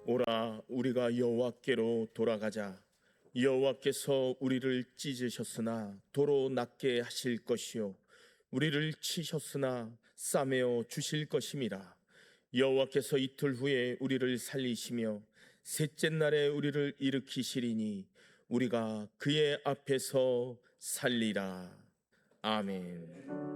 오라, 우리가 여호와께로 돌아가자. 여호와께서 우리를 찢으셨으나 도로 낫게 하실 것이요 우리를 치셨으나 싸매어 주실 것임이라. 여호와께서 이틀 후에 우리를 살리시며 셋째 날에 우리를 일으키시리니 우리가 그의 앞에서 살리라. 아멘.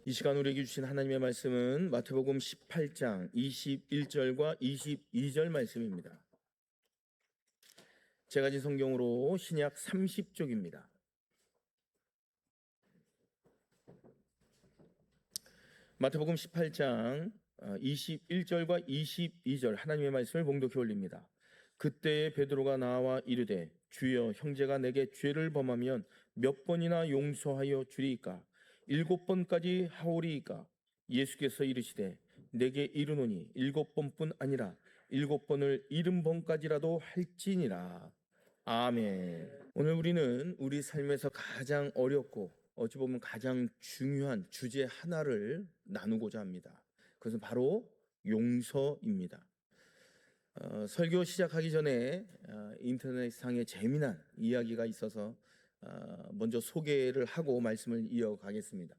이 시간 우리에게 주신 하나님의 말씀은 마태복음 18장 21절과 22절 말씀입니다. 제가 가진 성경으로 신약 30쪽입니다. 마태복음 18장 21절과 22절 하나님의 말씀을 봉독해 올립니다. 그때에 베드로가 나와 이르되 주여, 형제가 내게 죄를 범하면 몇 번이나 용서하여 주리이까? 7번까지 하오리이까? 예수께서 이르시되 내게 이르노니 7번뿐 아니라 7번을 70번까지라도 할지니라. 아멘. 오늘 우리는 우리 삶에서 가장 어렵고 어찌 보면 가장 중요한 주제 하나를 나누고자 합니다. 그것은 바로 용서입니다. 설교 시작하기 전에 인터넷상에 재미난 이야기가 있어서 먼저 소개를 하고 말씀을 이어가겠습니다.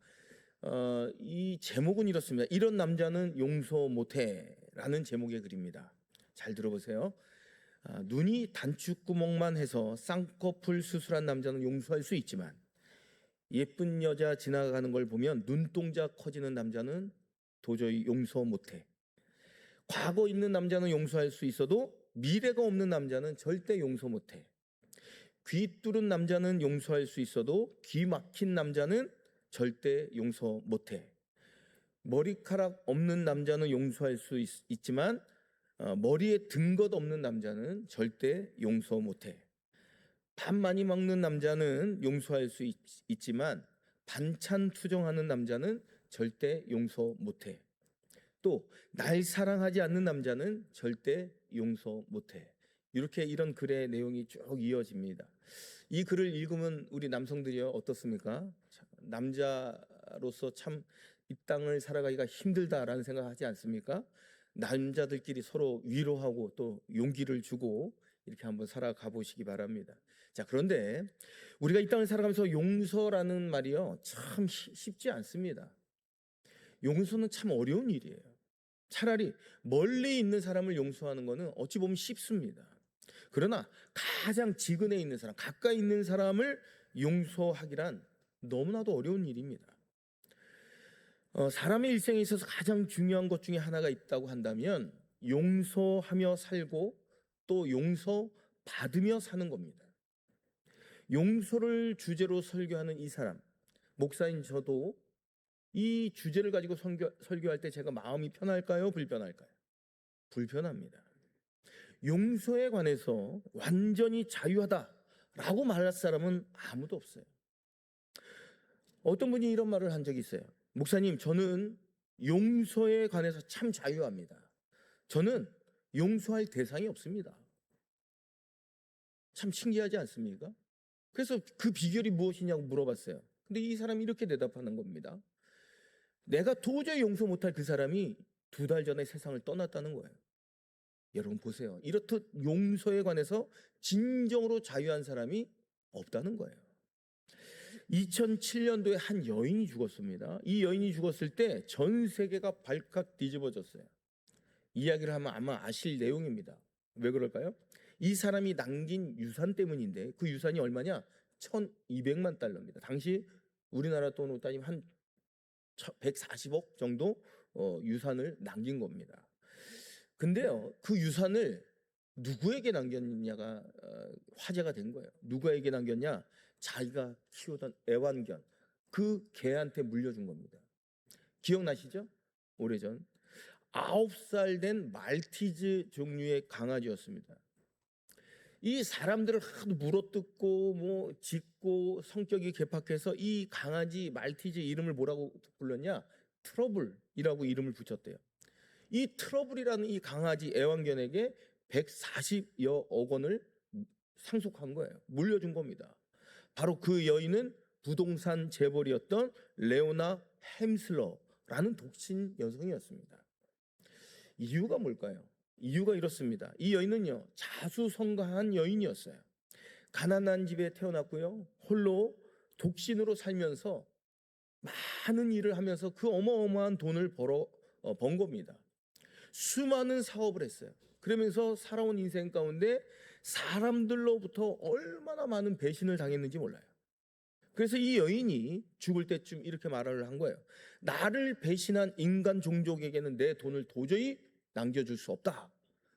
이 제목은 이렇습니다. 이런 남자는 용서 못해라는 제목의 글입니다. 잘 들어보세요. 눈이 단추구멍만 해서 쌍꺼풀 수술한 남자는 용서할 수 있지만 예쁜 여자 지나가는 걸 보면 눈동자 커지는 남자는 도저히 용서 못해. 과거 있는 남자는 용서할 수 있어도 미래가 없는 남자는 절대 용서 못해. 귀 뚫은 남자는 용서할 수 있어도 귀 막힌 남자는 절대 용서 못해. 머리카락 없는 남자는 용서할 수 있지만 머리에 든 것 없는 남자는 절대 용서 못해. 밥 많이 먹는 남자는 용서할 수 있지만 반찬 투정하는 남자는 절대 용서 못해. 또 날 사랑하지 않는 남자는 절대 용서 못해. 이렇게 이런 글의 내용이 쭉 이어집니다. 이 글을 읽으면 우리 남성들이요 어떻습니까? 남자로서 참 이 땅을 살아가기가 힘들다라는 생각하지 않습니까? 남자들끼리 서로 위로하고 또 용기를 주고 이렇게 한번 살아가 보시기 바랍니다. 자, 그런데 우리가 이 땅을 살아가면서 용서라는 말이요 참 쉽지 않습니다. 용서는 참 어려운 일이에요. 차라리 멀리 있는 사람을 용서하는 것은 어찌 보면 쉽습니다. 그러나 가장 지근에 있는 사람, 가까이 있는 사람을 용서하기란 너무나도 어려운 일입니다. 사람의 일생에 있어서 가장 중요한 것 중에 하나가 있다고 한다면 용서하며 살고 또 용서받으며 사는 겁니다. 용서를 주제로 설교하는 이 사람, 목사인 저도 이 주제를 가지고 설교할 때 제가 마음이 편할까요? 불편할까요? 불편합니다. 용서에 관해서 완전히 자유하다라고 말할 사람은 아무도 없어요. 어떤 분이 이런 말을 한 적이 있어요. 목사님, 저는 용서에 관해서 참 자유합니다. 저는 용서할 대상이 없습니다. 참 신기하지 않습니까? 그래서 그 비결이 무엇이냐고 물어봤어요. 근데 이 사람이 이렇게 대답하는 겁니다. 내가 도저히 용서 못할 그 사람이 2달 전에 세상을 떠났다는 거예요. 여러분 보세요. 이렇듯 용서에 관해서 진정으로 자유한 사람이 없다는 거예요. 2007년도에 한 여인이 죽었습니다. 이 여인이 죽었을 때 전 세계가 발칵 뒤집어졌어요. 이야기를 하면 아마 아실 내용입니다. 왜 그럴까요? 이 사람이 남긴 유산 때문인데 그 유산이 얼마냐? 1200만 달러입니다. 당시 우리나라 돈으로 따지면 한 140억 정도 유산을 남긴 겁니다. 근데요, 그 유산을 누구에게 남겼냐가 화제가 된 거예요. 누구에게 남겼냐? 자기가 키우던 애완견, 그 개한테 물려준 겁니다. 기억나시죠? 오래전 9살 된 말티즈 종류의 강아지였습니다. 이 사람들을 하도 물어뜯고 뭐 짖고 성격이 괴팍해서 이 강아지 말티즈 이름을 뭐라고 불렀냐? 트러블이라고 이름을 붙였대요. 이 트러블이라는 이 강아지 애완견에게 140여 억 원을 상속한 거예요. 물려준 겁니다. 바로 그 여인은 부동산 재벌이었던 레오나 햄슬러라는 독신 여성이었습니다. 이유가 뭘까요? 이유가 이렇습니다. 이 여인은요, 자수성가한 여인이었어요. 가난한 집에 태어났고요, 홀로 독신으로 살면서 많은 일을 하면서 그 어마어마한 돈을 번 겁니다. 수많은 사업을 했어요. 그러면서 살아온 인생 가운데 사람들로부터 얼마나 많은 배신을 당했는지 몰라요. 그래서 이 여인이 죽을 때쯤 이렇게 말을 한 거예요. 나를 배신한 인간 종족에게는 내 돈을 도저히 남겨줄 수 없다.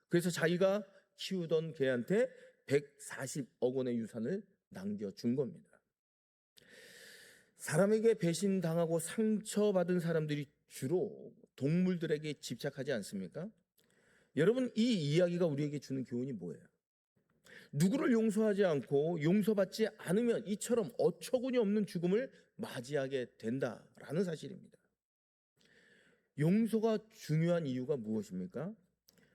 그래서 자기가 키우던 개한테 140억 원의 유산을 남겨준 겁니다. 사람에게 배신당하고 상처받은 사람들이 주로 동물들에게 집착하지 않습니까? 여러분, 이 이야기가 우리에게 주는 교훈이 뭐예요? 누구를 용서하지 않고 용서받지 않으면 이처럼 어처구니 없는 죽음을 맞이하게 된다라는 사실입니다. 용서가 중요한 이유가 무엇입니까?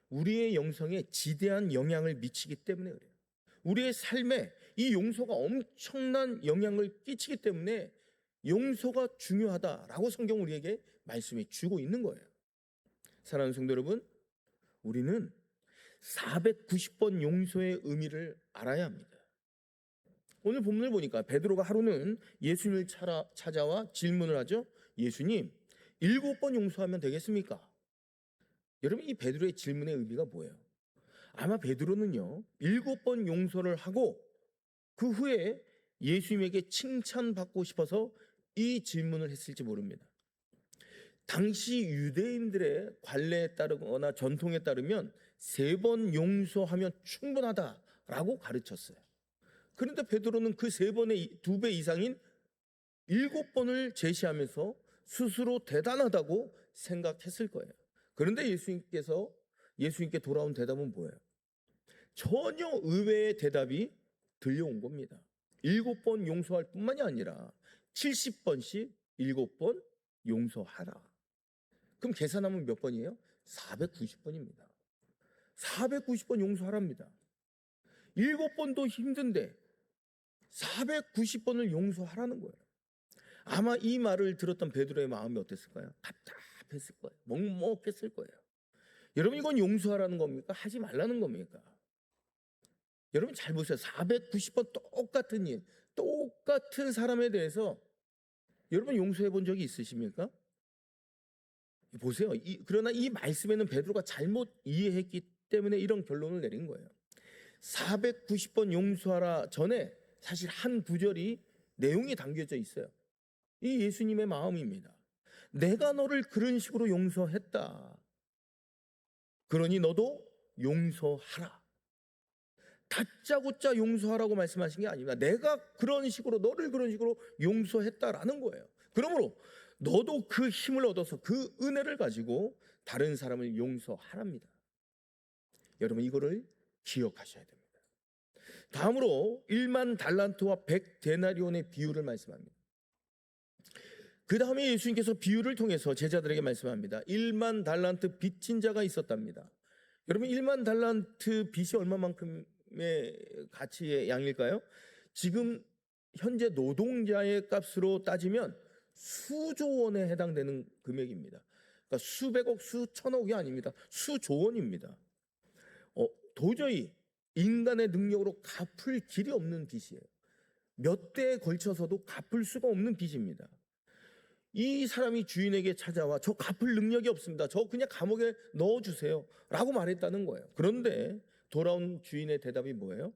우리의 영성에 지대한 영향을 미치기 때문에 그래요. 우리의 삶에 이 용서가 엄청난 영향을 끼치기 때문에 용서가 중요하다라고 성경 우리에게 말씀해 주고 있는 거예요. 사랑하는 성도 여러분, 우리는 490번 용서의 의미를 알아야 합니다. 오늘 본문을 보니까 베드로가 하루는 예수님을 찾아와 질문을 하죠. 예수님, 7번 용서하면 되겠습니까? 여러분, 이 베드로의 질문의 의미가 뭐예요? 아마 베드로는요, 7번 용서를 하고 그 후에 예수님에게 칭찬받고 싶어서 이 질문을 했을지 모릅니다. 당시 유대인들의 관례에 따르거나 전통에 따르면 3번 용서하면 충분하다라고 가르쳤어요. 그런데 베드로는 그 3번의 2배 이상인 7번을 제시하면서 스스로 대단하다고 생각했을 거예요. 그런데 예수님께 돌아온 대답은 뭐예요? 전혀 의외의 대답이 들려온 겁니다. 7번 용서할 뿐만이 아니라 70번씩 7번 용서하라. 그럼 계산하면 몇 번이에요? 490번입니다. 490번 용서하랍니다. 7번도 힘든데 490번을 용서하라는 거예요. 아마 이 말을 들었던 베드로의 마음이 어땠을까요? 답답했을 거예요. 먹먹했을 거예요. 여러분, 이건 용서하라는 겁니까? 하지 말라는 겁니까? 여러분 잘 보세요. 490번 똑같은 일, 똑같은 사람에 대해서 여러분 용서해 본 적이 있으십니까? 보세요. 그러나 이 말씀에는 베드로가 잘못 이해했기 때문에 이런 결론을 내린 거예요. 490번 용서하라 전에 사실 한 구절이 내용이 담겨져 있어요. 이 예수님의 마음입니다. 내가 너를 그런 식으로 용서했다. 그러니 너도 용서하라. 다짜고짜 용서하라고 말씀하신 게 아닙니다. 내가 너를 그런 식으로 용서했다라는 거예요. 그러므로 너도 그 힘을 얻어서 그 은혜를 가지고 다른 사람을 용서하랍니다. 여러분, 이거를 기억하셔야 됩니다. 다음으로 1만 달란트와 100데나리온의 비유를 말씀합니다. 그 다음에 예수님께서 비유를 통해서 제자들에게 말씀합니다. 1만 달란트 빚진 자가 있었답니다. 여러분, 1만 달란트 빚이 얼마만큼의 가치의 양일까요? 지금 현재 노동자의 값으로 따지면 수조 원에 해당되는 금액입니다. 그러니까 수백억, 수천억이 아닙니다. 수조 원입니다. 도저히 인간의 능력으로 갚을 길이 없는 빚이에요. 몇 대에 걸쳐서도 갚을 수가 없는 빚입니다. 이 사람이 주인에게 찾아와 저 갚을 능력이 없습니다. 저 그냥 감옥에 넣어주세요 라고 말했다는 거예요. 그런데 돌아온 주인의 대답이 뭐예요?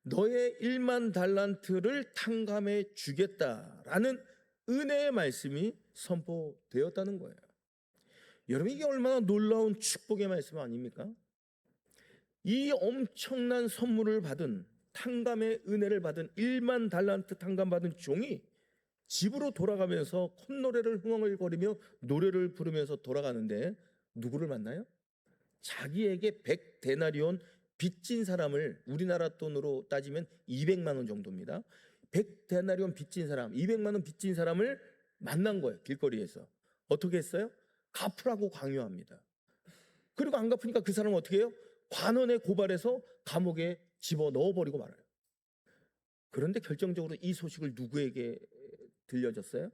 너의 1만 달란트를 탕감해 주겠다라는 은혜의 말씀이 선포되었다는 거예요. 여러분, 이게 얼마나 놀라운 축복의 말씀 아닙니까? 이 엄청난 선물을 받은, 탕감의 은혜를 받은 1만 달란트 탕감받은 종이 집으로 돌아가면서 콧노래를 흥얼거리며 노래를 부르면서 돌아가는데 누구를 만나요? 자기에게 100데나리온 빚진 사람을 우리나라 돈으로 따지면 200만 원 정도입니다. 100데나리온 빚진 사람, 200만 원 빚진 사람을 만난 거예요. 길거리에서. 어떻게 했어요? 갚으라고 강요합니다. 그리고 안 갚으니까 그 사람은 어떻게 해요? 관원에 고발해서 감옥에 집어넣어버리고 말아요. 그런데 결정적으로 이 소식을 누구에게 들려졌어요?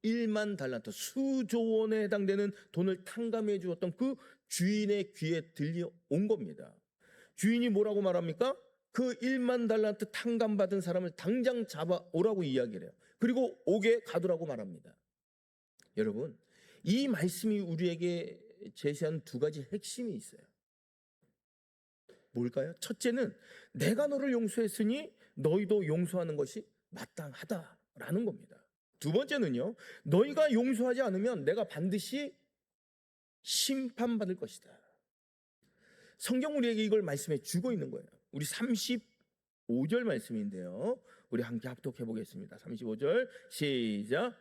1만 달란트, 수조 원에 해당되는 돈을 탕감해 주었던 그 주인의 귀에 들려온 겁니다. 주인이 뭐라고 말합니까? 그 1만 달란트 탕감받은 사람을 당장 잡아오라고 이야기를 해요. 그리고 옥에 가두라고 말합니다. 여러분, 이 말씀이 우리에게 제시한 두 가지 핵심이 있어요. 뭘까요? 첫째는 내가 너를 용서했으니 너희도 용서하는 것이 마땅하다라는 겁니다. 두 번째는요, 너희가 용서하지 않으면 내가 반드시 심판받을 것이다. 성경 우리에게 이걸 말씀해 주고 있는 거예요. 우리 35절 말씀인데요, 우리 함께 합독해 보겠습니다. 35절 시작.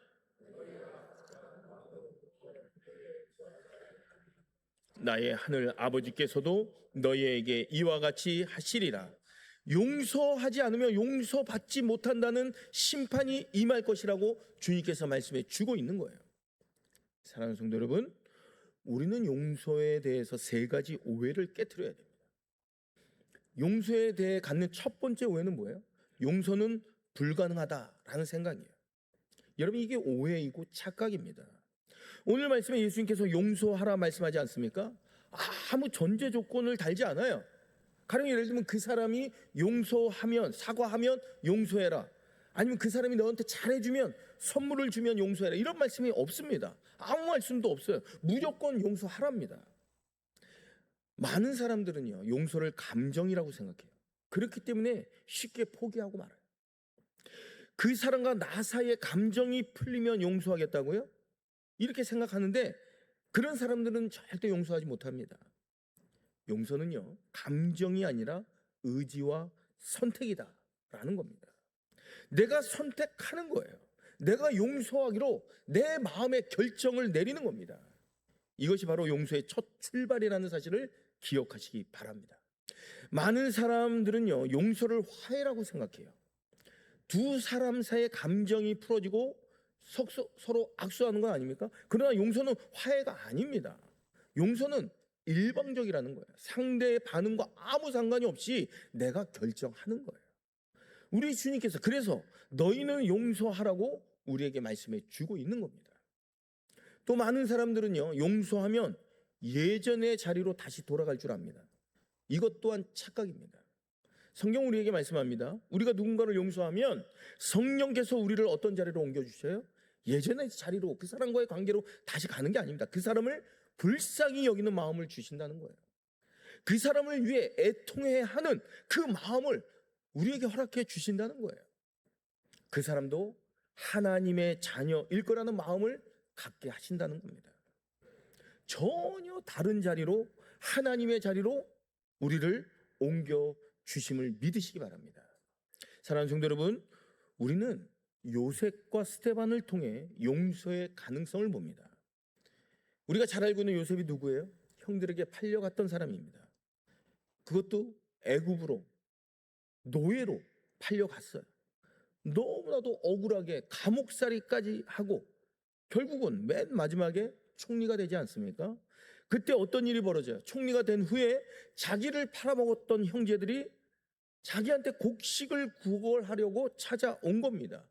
나의 하늘 아버지께서도 너희에게 이와 같이 하시리라. 용서하지 않으면 용서받지 못한다는 심판이 임할 것이라고 주님께서 말씀해 주고 있는 거예요. 사랑하는 성도 여러분, 우리는 용서에 대해서 세 가지 오해를 깨트려야 됩니다. 용서에 대해 갖는 첫 번째 오해는 뭐예요? 용서는 불가능하다라는 생각이에요. 여러분, 이게 오해이고 착각입니다. 오늘 말씀에 예수님께서 용서하라 말씀하지 않습니까? 아무 전제 조건을 달지 않아요. 가령 예를 들면 그 사람이 용서하면, 사과하면 용서해라, 아니면 그 사람이 너한테 잘해주면, 선물을 주면 용서해라, 이런 말씀이 없습니다. 아무 말씀도 없어요. 무조건 용서하랍니다. 많은 사람들은요, 용서를 감정이라고 생각해요. 그렇기 때문에 쉽게 포기하고 말아요. 그 사람과 나 사이에 감정이 풀리면 용서하겠다고요? 이렇게 생각하는데 그런 사람들은 절대 용서하지 못합니다. 용서는요, 감정이 아니라 의지와 선택이다라는 겁니다. 내가 선택하는 거예요. 내가 용서하기로 내 마음의 결정을 내리는 겁니다. 이것이 바로 용서의 첫 출발이라는 사실을 기억하시기 바랍니다. 많은 사람들은요, 용서를 화해라고 생각해요. 두 사람 사이의 감정이 풀어지고 서로 악수하는 건 아닙니까? 그러나 용서는 화해가 아닙니다. 용서는 일방적이라는 거예요. 상대의 반응과 아무 상관이 없이 내가 결정하는 거예요. 우리 주님께서 그래서 너희는 용서하라고 우리에게 말씀해 주고 있는 겁니다. 또 많은 사람들은요, 용서하면 예전의 자리로 다시 돌아갈 줄 압니다. 이것 또한 착각입니다. 성경 우리에게 말씀합니다. 우리가 누군가를 용서하면 성령께서 우리를 어떤 자리로 옮겨주셔요? 예전의 자리로, 그 사람과의 관계로 다시 가는 게 아닙니다. 그 사람을 불쌍히 여기는 마음을 주신다는 거예요. 그 사람을 위해 애통해야 하는 그 마음을 우리에게 허락해 주신다는 거예요. 그 사람도 하나님의 자녀일 거라는 마음을 갖게 하신다는 겁니다. 전혀 다른 자리로, 하나님의 자리로 우리를 옮겨 주심을 믿으시기 바랍니다. 사랑하는 성도 여러분, 우리는 요셉과 스데반을 통해 용서의 가능성을 봅니다. 우리가 잘 알고 있는 요셉이 누구예요? 형들에게 팔려갔던 사람입니다. 그것도 애굽으로, 노예로 팔려갔어요. 너무나도 억울하게 감옥살이까지 하고 결국은 맨 마지막에 총리가 되지 않습니까? 그때 어떤 일이 벌어져요? 총리가 된 후에 자기를 팔아먹었던 형제들이 자기한테 곡식을 구걸하려고 찾아온 겁니다.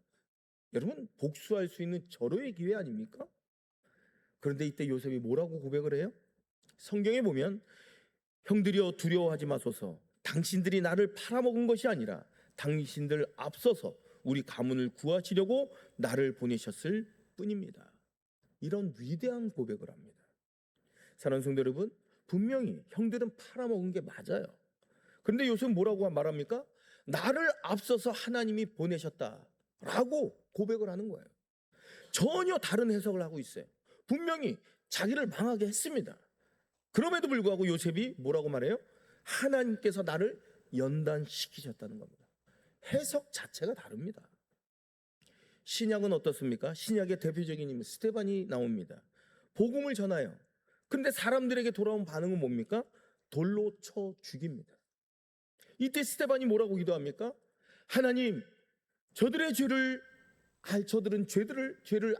여러분, 복수할 수 있는 절호의 기회 아닙니까? 그런데 이때 요셉이 뭐라고 고백을 해요? 성경에 보면 형들이여 두려워하지 마소서, 당신들이 나를 팔아먹은 것이 아니라 당신들 앞서서 우리 가문을 구하시려고 나를 보내셨을 뿐입니다. 이런 위대한 고백을 합니다. 사랑하는 성도 여러분, 분명히 형들은 팔아먹은 게 맞아요. 그런데 요셉은 뭐라고 말합니까? 나를 앞서서 하나님이 보내셨다라고 고백을 하는 거예요. 전혀 다른 해석을 하고 있어요. 분명히 자기를 망하게 했습니다. 그럼에도 불구하고 요셉이 뭐라고 말해요? 하나님께서 나를 연단시키셨다는 겁니다. 해석 자체가 다릅니다. 신약은 어떻습니까? 신약의 대표적인 인물 스데반이 나옵니다. 복음을 전하여. 근데 사람들에게 돌아온 반응은 뭡니까? 돌로 쳐 죽입니다. 이때 스데반이 뭐라고 기도합니까? 하나님, 저들은 죄를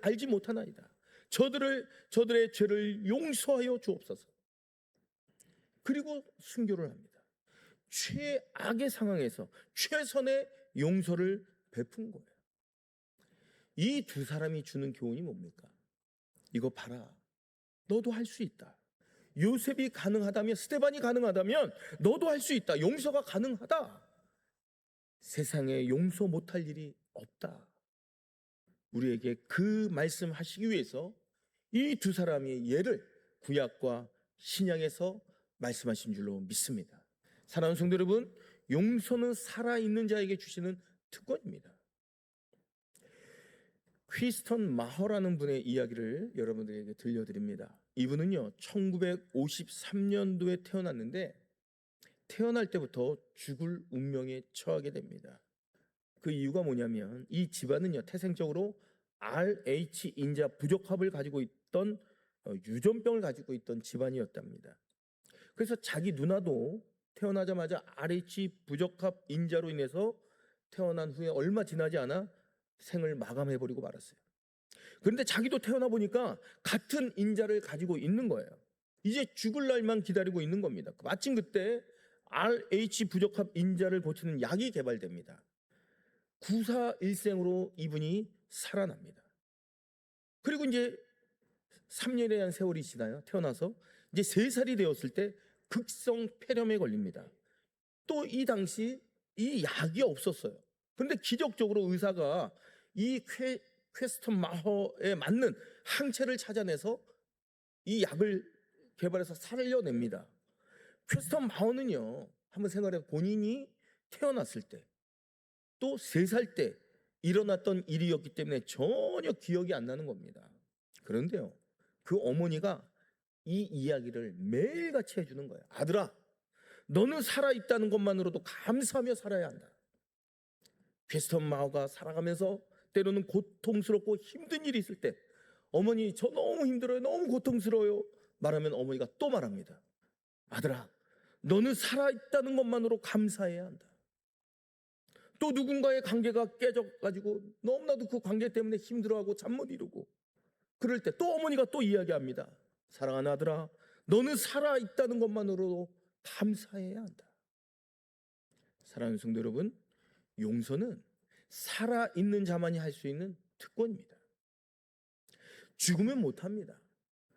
알지 못하나이다. 저들의 죄를 용서하여 주옵소서. 그리고 순교를 합니다. 최악의 상황에서 최선의 용서를 베푼 거예요. 이 두 사람이 주는 교훈이 뭡니까? 이거 봐라. 너도 할 수 있다. 요셉이 가능하다면, 스데반이 가능하다면 너도 할 수 있다. 용서가 가능하다. 세상에 용서 못할 일이 없다. 우리에게 그 말씀하시기 위해서 이 두 사람의 예를 구약과 신약에서 말씀하신 줄로 믿습니다. 사랑하는 성도 여러분, 용서는 살아있는 자에게 주시는 특권입니다. 휘스턴 마허라는 분의 이야기를 여러분들에게 들려드립니다. 이분은요 1953년도에 태어났는데 태어날 때부터 죽을 운명에 처하게 됩니다. 그 이유가 뭐냐면 이 집안은요 태생적으로 RH 인자 부족합을 가지고 있던 유전병을 가지고 있던 집안이었답니다. 그래서 자기 누나도 태어나자마자 RH 부적합 인자로 인해서 태어난 후에 얼마 지나지 않아 생을 마감해버리고 말았어요. 그런데 자기도 태어나 보니까 같은 인자를 가지고 있는 거예요. 이제 죽을 날만 기다리고 있는 겁니다. 마침 그때 RH 부적합 인자를 고치는 약이 개발됩니다. 94일생으로 이분이 살아납니다. 그리고 이제 3년에 대한 세월이 지나요. 태어나서 이제 3살이 되었을 때 극성 폐렴에 걸립니다. 또 이 당시 이 약이 없었어요. 그런데 기적적으로 의사가 이 퀘스턴 마허에 맞는 항체를 찾아내서 이 약을 개발해서 살려냅니다. 퀘스턴 마허는요, 한번 생각해 본인이 태어났을 때 또 3살 때 일어났던 일이었기 때문에 전혀 기억이 안 나는 겁니다. 그런데요, 그 어머니가 이 이야기를 매일같이 해주는 거예요. 아들아, 너는 살아있다는 것만으로도 감사하며 살아야 한다. 퀘스턴 마허가 살아가면서 때로는 고통스럽고 힘든 일이 있을 때 어머니 저 너무 힘들어요, 너무 고통스러워요 말하면 어머니가 또 말합니다. 아들아, 너는 살아있다는 것만으로 감사해야 한다. 또 누군가의 관계가 깨져가지고 너무나도 그 관계 때문에 힘들어하고 잠 못 이루고 그럴 때 또 어머니가 또 이야기합니다. 사랑하는 아들아, 너는 살아있다는 것만으로도 감사해야 한다. 사랑하는 성도 여러분, 용서는 살아있는 자만이 할 수 있는 특권입니다. 죽으면 못합니다.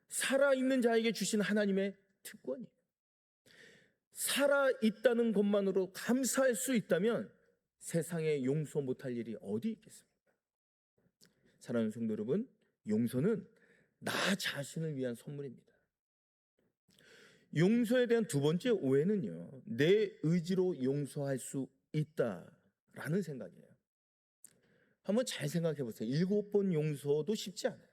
살아있는 자에게 주신 하나님의 특권이에요. 살아있다는 것만으로 감사할 수 있다면 세상에 용서 못할 일이 어디 있겠습니까? 사랑하는 성도 여러분, 용서는 나 자신을 위한 선물입니다. 용서에 대한 두 번째 오해는요, 내 의지로 용서할 수 있다라는 생각이에요. 한번 잘 생각해 보세요. 7번 용서도 쉽지 않아요.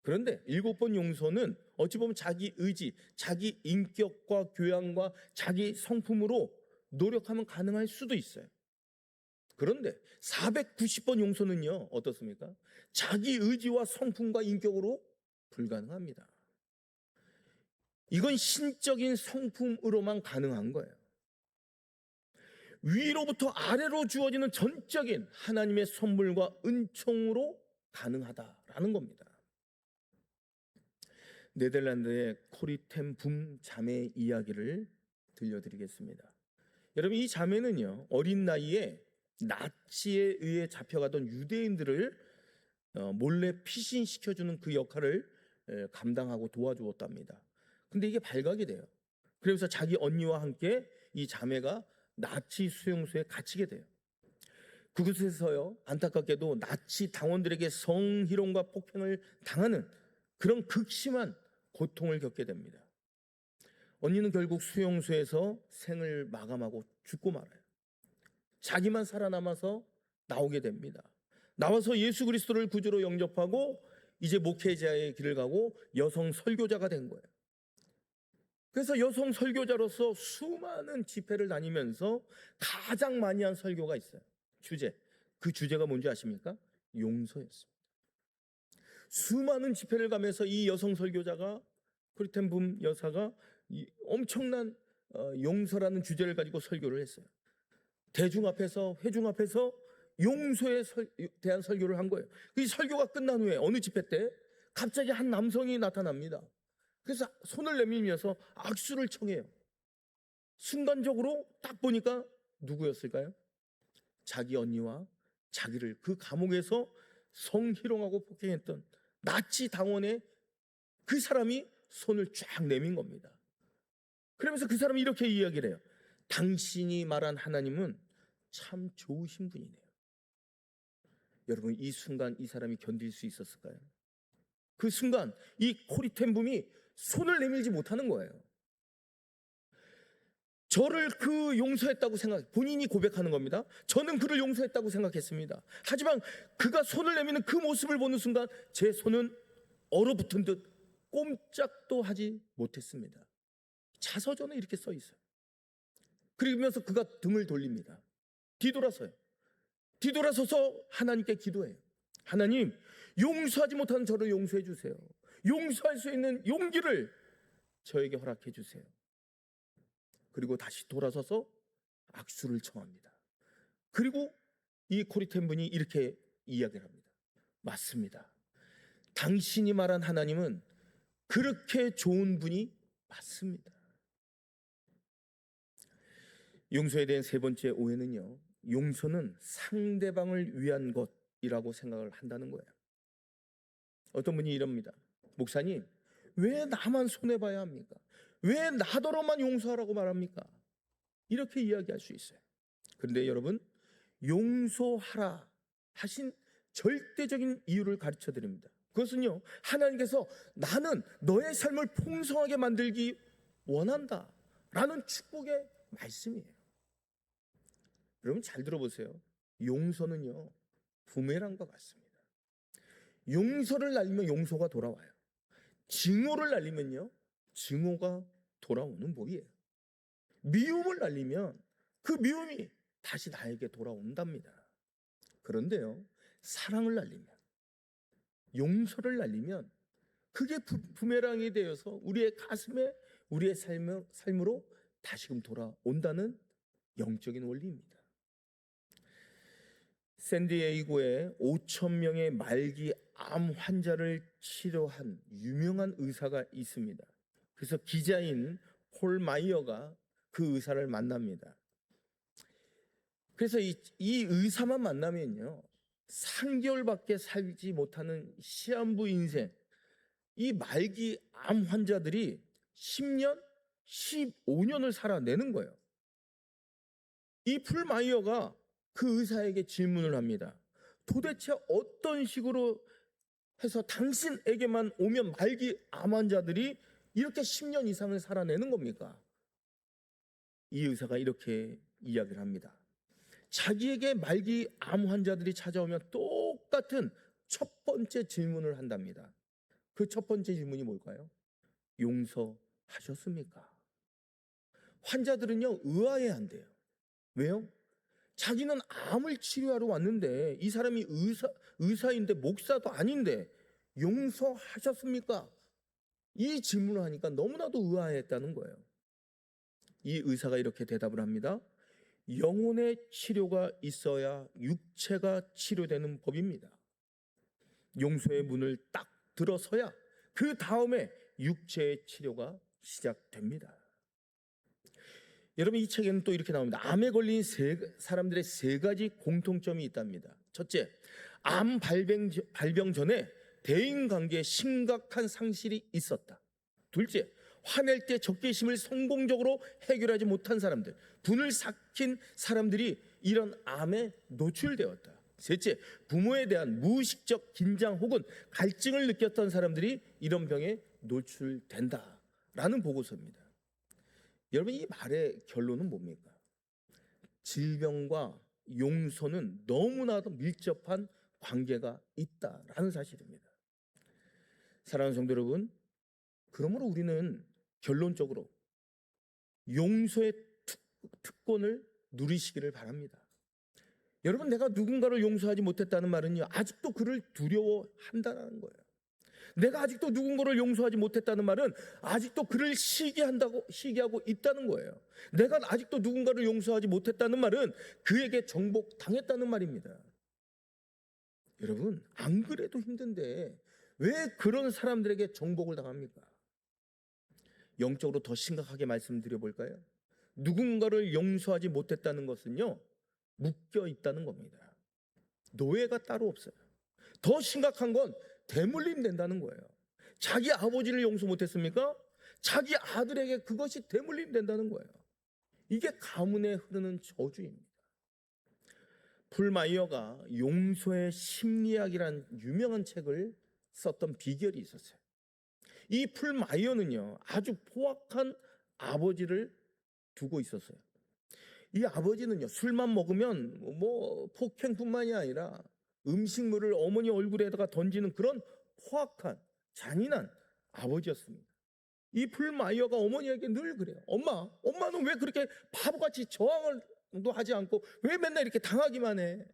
그런데 7번 용서는 어찌 보면 자기 의지, 자기 인격과 교양과 자기 성품으로 노력하면 가능할 수도 있어요. 그런데 490번 용서는요, 어떻습니까? 자기 의지와 성품과 인격으로 불가능합니다. 이건 신적인 성품으로만 가능한 거예요. 위로부터 아래로 주어지는 전적인 하나님의 선물과 은총으로 가능하다라는 겁니다. 네덜란드의 코리 텐 붐 자매 이야기를 들려드리겠습니다. 여러분, 이 자매는요, 어린 나이에 나치에 의해 잡혀가던 유대인들을 몰래 피신시켜주는 그 역할을 감당하고 도와주었답니다. 근데 이게 발각이 돼요. 그래서 자기 언니와 함께 이 자매가 나치 수용소에 갇히게 돼요. 그곳에서요, 안타깝게도 나치 당원들에게 성희롱과 폭행을 당하는 그런 극심한 고통을 겪게 됩니다. 언니는 결국 수용소에서 생을 마감하고 죽고 말아요. 자기만 살아남아서 나오게 됩니다. 나와서 예수 그리스도를 구주로 영접하고 이제 목회자의 길을 가고 여성 설교자가 된 거예요. 그래서 여성 설교자로서 수많은 집회를 다니면서 가장 많이 한 설교가 있어요. 그 주제가 뭔지 아십니까? 용서였습니다. 수많은 집회를 가면서 이 여성 설교자가, 크리텐 붐 여사가 엄청난 용서라는 주제를 가지고 설교를 했어요. 대중 앞에서, 회중 앞에서 용서에 대한 설교를 한 거예요. 이 설교가 끝난 후에 어느 집회 때 갑자기 한 남성이 나타납니다. 그래서 손을 내밀면서 악수를 청해요. 순간적으로 딱 보니까 누구였을까요? 자기 언니와 자기를 그 감옥에서 성희롱하고 폭행했던 나치 당원의 그 사람이 손을 쫙 내민 겁니다. 그러면서 그 사람이 이렇게 이야기를 해요. 당신이 말한 하나님은 참 좋으신 분이네요. 여러분, 이 순간 이 사람이 견딜 수 있었을까요? 그 순간 이 코리텐붐이 손을 내밀지 못하는 거예요. 저를 그 용서했다고 본인이 고백하는 겁니다. 저는 그를 용서했다고 생각했습니다. 하지만 그가 손을 내미는 그 모습을 보는 순간 제 손은 얼어붙은 듯 꼼짝도 하지 못했습니다. 자서전에 이렇게 써 있어요. 그러면서 그가 등을 돌립니다. 뒤돌아서요. 뒤돌아서서 하나님께 기도해요. 하나님, 용서하지 못하는 저를 용서해 주세요. 용서할 수 있는 용기를 저에게 허락해 주세요. 그리고 다시 돌아서서 악수를 청합니다. 그리고 이 코리텐 분이 이렇게 이야기를 합니다. 맞습니다. 당신이 말한 하나님은 그렇게 좋은 분이 맞습니다. 용서에 대한 세 번째 오해는요, 용서는 상대방을 위한 것이라고 생각을 한다는 거예요. 어떤 분이 이럽니다. 목사님, 왜 나만 손해봐야 합니까? 왜 나더러만 용서하라고 말합니까? 이렇게 이야기할 수 있어요. 그런데 여러분, 용서하라 하신 절대적인 이유를 가르쳐 드립니다. 그것은요, 하나님께서 나는 너의 삶을 풍성하게 만들기 원한다 라는 축복의 말씀이에요. 여러분 잘 들어보세요. 용서는요, 부메랑과 같습니다. 용서를 날리면 용서가 돌아와요. 증오를 날리면요, 증오가 돌아오는 법이에요. 미움을 날리면 그 미움이 다시 나에게 돌아온답니다. 그런데요, 사랑을 날리면, 용서를 날리면 그게 부메랑이 되어서 우리의 가슴에, 우리의 삶으로 다시금 돌아온다는 영적인 원리입니다. 샌디에이고에 5천 명의 말기 암 환자를 치료한 유명한 의사가 있습니다. 그래서 기자인 폴 마이어가 그 의사를 만납니다. 그래서 이 의사만 만나면요, 3개월밖에 살지 못하는 시한부 인생, 이 말기 암 환자들이 10년, 15년을 살아내는 거예요. 이 폴 마이어가 그 의사에게 질문을 합니다. 도대체 어떤 식으로 해서 당신에게만 오면 말기 암 환자들이 이렇게 10년 이상을 살아내는 겁니까? 이 의사가 이렇게 이야기를 합니다. 자기에게 말기 암 환자들이 찾아오면 똑같은 첫 번째 질문을 한답니다. 그 첫 번째 질문이 뭘까요? 용서하셨습니까? 환자들은요, 의아해한대요. 왜요? 자기는 암을 치료하러 왔는데, 이 사람이 의사인데 목사도 아닌데 용서하셨습니까? 이 질문을 하니까 너무나도 의아했다는 거예요. 이 의사가 이렇게 대답을 합니다. 영혼의 치료가 있어야 육체가 치료되는 법입니다. 용서의 문을 딱 들어서야 그 다음에 육체의 치료가 시작됩니다. 여러분, 이 책에는 또 이렇게 나옵니다. 암에 걸린 사람들의 세 가지 공통점이 있답니다. 첫째, 암 발병 전에 대인관계에 심각한 상실이 있었다. 둘째, 화낼 때 적개심을 성공적으로 해결하지 못한 사람들, 분을 삭힌 사람들이 이런 암에 노출되었다. 셋째, 부모에 대한 무의식적 긴장 혹은 갈증을 느꼈던 사람들이 이런 병에 노출된다라는 보고서입니다. 여러분, 이 말의 결론은 뭡니까? 질병과 용서는 너무나도 밀접한 관계가 있다라는 사실입니다. 사랑하는 성도 여러분, 그러므로 우리는 결론적으로 용서의 특권을 누리시기를 바랍니다. 여러분, 내가 누군가를 용서하지 못했다는 말은요, 아직도 그를 두려워한다는 거예요. 내가 아직도 누군가를 용서하지 못했다는 말은 아직도 그를 시기하고 있다는 거예요. 내가 아직도 누군가를 용서하지 못했다는 말은 그에게 정복당했다는 말입니다. 여러분, 안 그래도 힘든데 왜 그런 사람들에게 정복을 당합니까? 영적으로 더 심각하게 말씀드려 볼까요? 누군가를 용서하지 못했다는 것은요, 묶여 있다는 겁니다. 노예가 따로 없어요. 더 심각한 건 대물림 된다는 거예요. 자기 아버지를 용서 못했습니까? 자기 아들에게 그것이 대물림 된다는 거예요. 이게 가문에 흐르는 저주입니다. 풀마이어가 용서의 심리학이란 유명한 책을 썼던 비결이 있었어요. 이 풀마이어는요, 아주 포악한 아버지를 두고 있었어요. 이 아버지는요, 술만 먹으면 폭행뿐만이 아니라 음식물을 어머니 얼굴에다가 던지는 그런 포악한 잔인한 아버지였습니다. 이 풀마이어가 어머니에게 늘 그래요. 엄마는 왜 그렇게 바보같이 저항도 하지 않고 왜 맨날 이렇게 당하기만 해?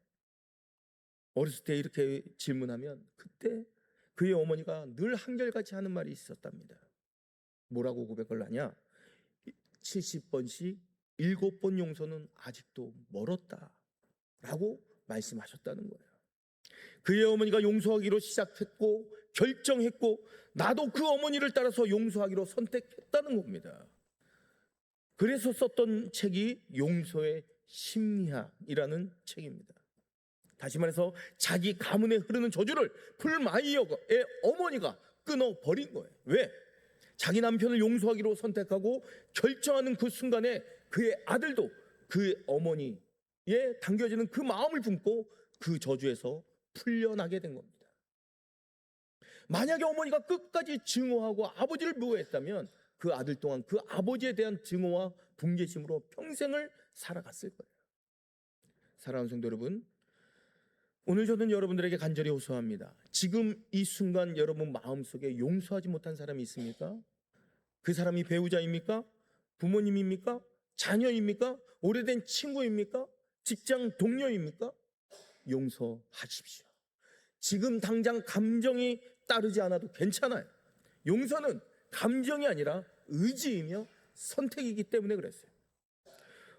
어렸을 때 이렇게 질문하면 그때 그의 어머니가 늘 한결같이 하는 말이 있었답니다. 뭐라고 고백을 하냐? 70번씩 7번 용서는 아직도 멀었다 라고 말씀하셨다는 거예요. 그의 어머니가 용서하기로 시작했고 결정했고 나도 그 어머니를 따라서 용서하기로 선택했다는 겁니다. 그래서 썼던 책이 용서의 심리학이라는 책입니다. 다시 말해서 자기 가문에 흐르는 저주를 풀마이어의 어머니가 끊어버린 거예요. 왜? 자기 남편을 용서하기로 선택하고 결정하는 그 순간에 그의 아들도 그 어머니에 당겨지는 그 마음을 품고 그 저주에서 풀려나게 된 겁니다. 만약에 어머니가 끝까지 증오하고 아버지를 미워했다면 그 아들 또한 그 아버지에 대한 증오와 분개심으로 평생을 살아갔을 거예요. 사랑하는 성도 여러분, 오늘 저는 여러분들에게 간절히 호소합니다. 지금 이 순간 여러분 마음속에 용서하지 못한 사람이 있습니까? 그 사람이 배우자입니까? 부모님입니까? 자녀입니까? 오래된 친구입니까? 직장 동료입니까? 용서하십시오. 지금 당장 감정이 따르지 않아도 괜찮아요. 용서는 감정이 아니라 의지이며 선택이기 때문에 그랬어요.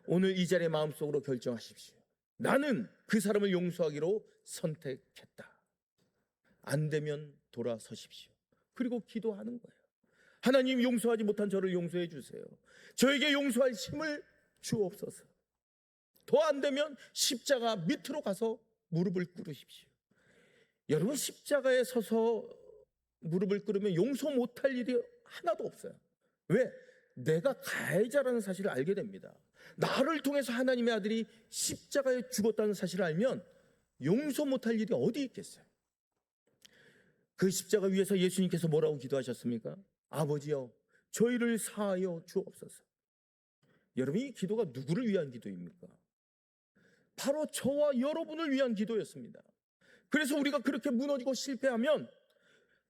오늘 이 자리에 마음속으로 결정하십시오. 나는 그 사람을 용서하기로 선택했다. 안 되면 돌아서십시오. 그리고 기도하는 거예요. 하나님, 용서하지 못한 저를 용서해 주세요. 저에게 용서할 힘을 주옵소서. 더 안 되면 십자가 밑으로 가서 무릎을 꿇으십시오. 여러분, 십자가에 서서 무릎을 꿇으면 용서 못할 일이 하나도 없어요. 왜? 내가 가해자라는 사실을 알게 됩니다. 나를 통해서 하나님의 아들이 십자가에 죽었다는 사실을 알면 용서 못할 일이 어디 있겠어요? 그 십자가 위에서 예수님께서 뭐라고 기도하셨습니까? 아버지여, 저희를 사하여 주옵소서. 여러분, 이 기도가 누구를 위한 기도입니까? 바로 저와 여러분을 위한 기도였습니다. 그래서 우리가 그렇게 무너지고 실패하면,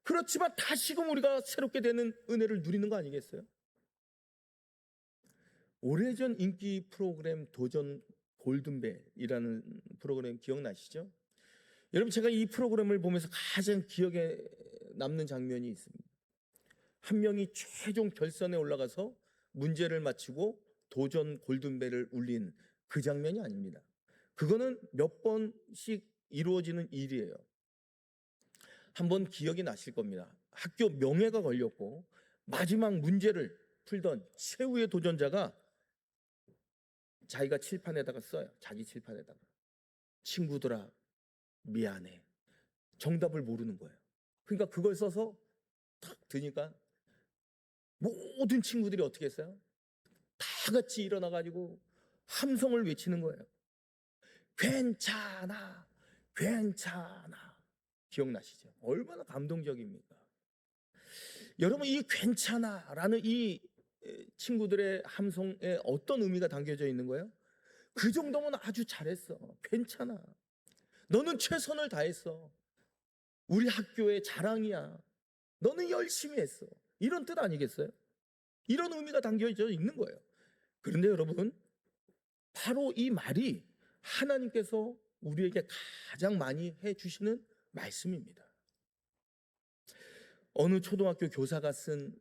그렇지만 다시금 우리가 새롭게 되는 은혜를 누리는 거 아니겠어요? 오래전 인기 프로그램 도전 골든벨이라는 프로그램 기억나시죠? 여러분, 제가 이 프로그램을 보면서 가장 기억에 남는 장면이 있습니다. 한 명이 최종 결선에 올라가서 문제를 맞히고 도전 골든벨을 울린 그 장면이 아닙니다. 그거는 몇 번씩 이루어지는 일이에요. 한번 기억이 나실 겁니다. 학교 명예가 걸렸고 마지막 문제를 풀던 최후의 도전자가 자기가 칠판에다가 써요. 자기 칠판에다가. 친구들아, 미안해. 정답을 모르는 거예요. 그러니까 그걸 써서 탁 드니까 모든 친구들이 어떻게 했어요? 다 같이 일어나가지고 함성을 외치는 거예요. 괜찮아, 괜찮아. 기억나시죠? 얼마나 감동적입니까? 여러분, 이 괜찮아라는 이 친구들의 함성에 어떤 의미가 담겨져 있는 거예요? 그 정도면 아주 잘했어. 괜찮아. 너는 최선을 다했어. 우리 학교의 자랑이야. 너는 열심히 했어. 이런 뜻 아니겠어요? 이런 의미가 담겨져 있는 거예요. 그런데 여러분, 바로 이 말이 하나님께서 우리에게 가장 많이 해주시는 말씀입니다. 어느 초등학교 교사가 쓴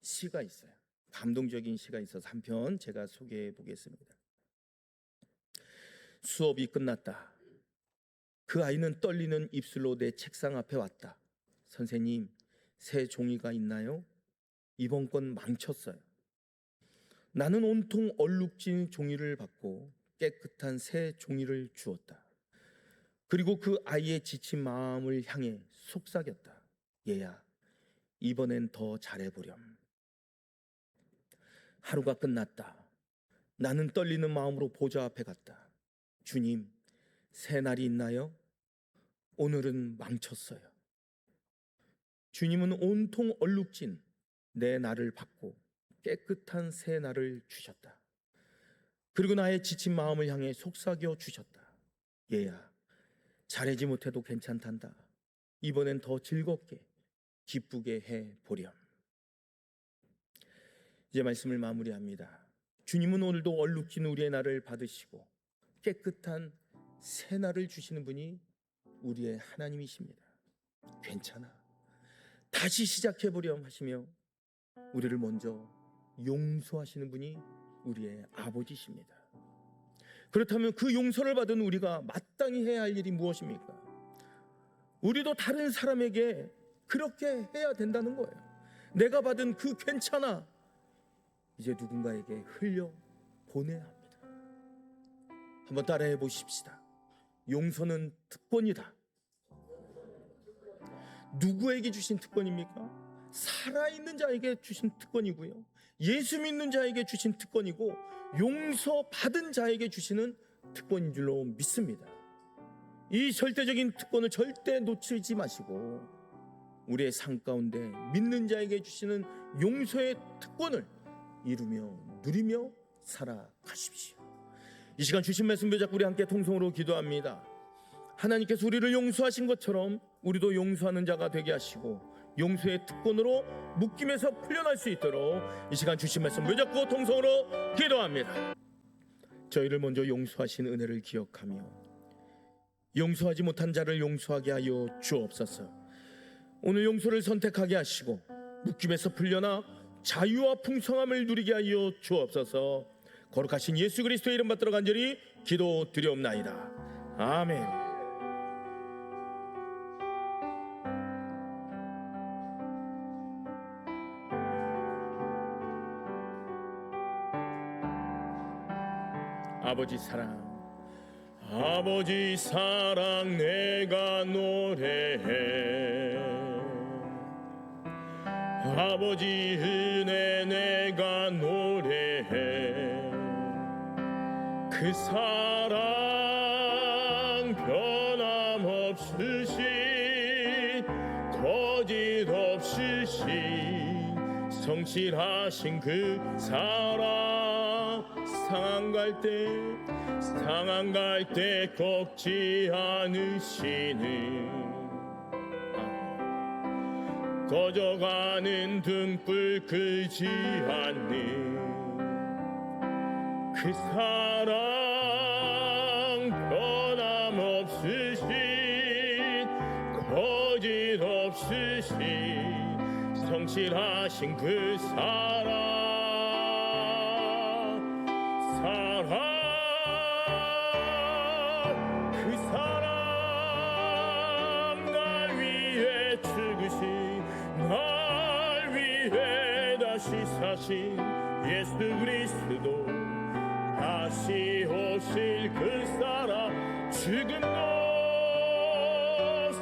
시가 있어요. 감동적인 시가 있어서 한 편 제가 소개해 보겠습니다. 수업이 끝났다. 그 아이는 떨리는 입술로 내 책상 앞에 왔다. 선생님, 새 종이가 있나요? 이번 건 망쳤어요. 나는 온통 얼룩진 종이를 받고 깨끗한 새 종이를 주었다. 그리고 그 아이의 지친 마음을 향해 속삭였다. 얘야, 이번엔 더 잘해보렴. 하루가 끝났다. 나는 떨리는 마음으로 보좌 앞에 갔다. 주님, 새 날이 있나요? 오늘은 망쳤어요. 주님은 온통 얼룩진 내 날을 받고 깨끗한 새 날을 주셨다. 그리고 나의 지친 마음을 향해 속삭여 주셨다. 얘야, 잘하지 못해도 괜찮단다. 이번엔 더 즐겁게 기쁘게 해보렴. 이제 말씀을 마무리합니다. 주님은 오늘도 얼룩진 우리의 날을 받으시고 깨끗한 새 날을 주시는 분이 우리의 하나님이십니다. 괜찮아, 다시 시작해보렴 하시며 우리를 먼저 용서하시는 분이 우리의 아버지십니다. 그렇다면 그 용서를 받은 우리가 마땅히 해야 할 일이 무엇입니까? 우리도 다른 사람에게 그렇게 해야 된다는 거예요. 내가 받은 그 괜찮아 이제 누군가에게 흘려 보내야 합니다. 한번 따라해 보십시다. 용서는 특권이다. 누구에게 주신 특권입니까? 살아있는 자에게 주신 특권이고요, 예수 믿는 자에게 주신 특권이고 용서받은 자에게 주시는 특권인 줄로 믿습니다. 이 절대적인 특권을 절대 놓치지 마시고 우리의 삶 가운데 믿는 자에게 주시는 용서의 특권을 이루며 누리며 살아가십시오. 이 시간 주신 말씀 붙잡고 우리 함께 통성으로 기도합니다. 하나님께서 우리를 용서하신 것처럼 우리도 용서하는 자가 되게 하시고 용서의 특권으로 묶임에서 풀려날 수 있도록 이 시간 주신 말씀 붙잡고 통성으로 기도합니다. 저희를 먼저 용서하신 은혜를 기억하며 용서하지 못한 자를 용서하게 하여 주옵소서. 오늘 용서를 선택하게 하시고 묶임에서 풀려나 자유와 풍성함을 누리게 하여 주옵소서. 거룩하신 예수 그리스도의 이름 받들어 간절히 기도드리옵나이다. 아멘. 아버지 사랑, 아버지 사랑 내가 노래해. 아버지 은혜 내가 노래해. 그 사랑 변함없으신 거짓 없으신 성실하신 그 사랑 상한 갈 때 꺾지 않으시는 꺼져가는 등불 끄지 않는 그 사랑 변함없으신 거짓 없으신 성실하신 그 사랑 그 사랑 날 위해 죽으신 날 위해 다시 사신 예수 그리스도 다시 오실 그 사랑 죽음도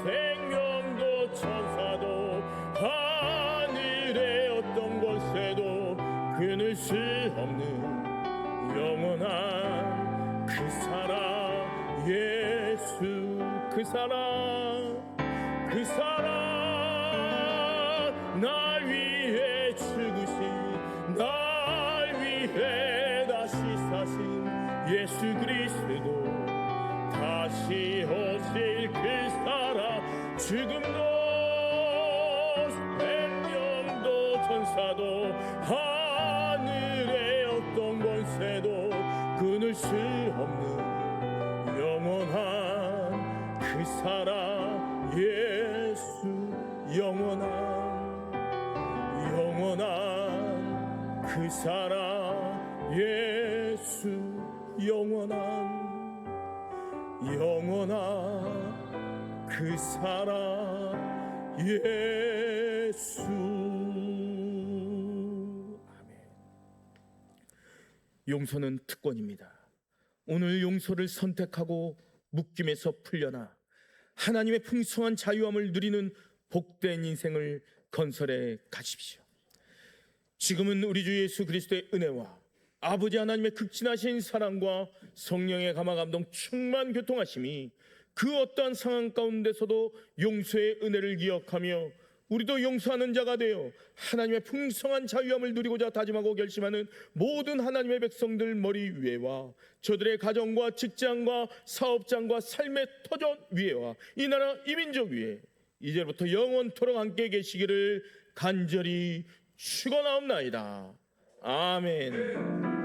생명도 천사도 하늘의 어떤 권세도 끊을 수 없는 영원한 그 사랑 예수 그 사랑 날 위해 죽으신 날 위해 다시 사신 예수 그리스도 다시 오실 그 사랑 죽음도 생명도 천사도 하늘의 어떤 권세도 끊을 수 없는 영원한 그 사랑 예수 영원한 그 사랑 예수 영원한 그 사랑 예수. 아멘. 용서는 특권입니다. 오늘 용서를 선택하고 묶임에서 풀려나 하나님의 풍성한 자유함을 누리는 복된 인생을 건설해 가십시오. 지금은 우리 주 예수 그리스도의 은혜와 아버지 하나님의 극진하신 사랑과 성령의 감화 감동 충만 교통하심이 그 어떠한 상황 가운데서도 용서의 은혜를 기억하며 우리도 용서하는 자가 되어 하나님의 풍성한 자유함을 누리고자 다짐하고 결심하는 모든 하나님의 백성들 머리 위에와 저들의 가정과 직장과 사업장과 삶의 터전 위에와 이 나라 이 민족 위에 이제부터 영원토록 함께 계시기를 간절히 축원하옵나이다. 아멘.